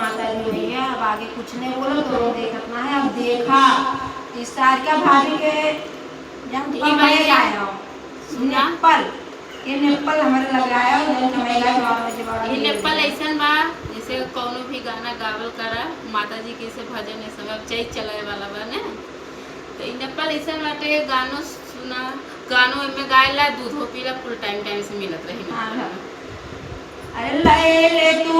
माता जी भैया। अब आगे कुछ नहीं बोलो तो देखना है। अब देखा इस सारिका भाभी के जब आया निप्पल ये निप्पल हमारे लगाया ये निप्पल ऐसा बा जैसे कोनो भी गाना गावल करा माता जी के से भजन है सब चैत चलाए वाला बा ने तो इ निप्पल ऐसा बाटे गानो सुना गानो में गायला दूधो पीला फुल टाइम से मिलत रही। अरे ले तू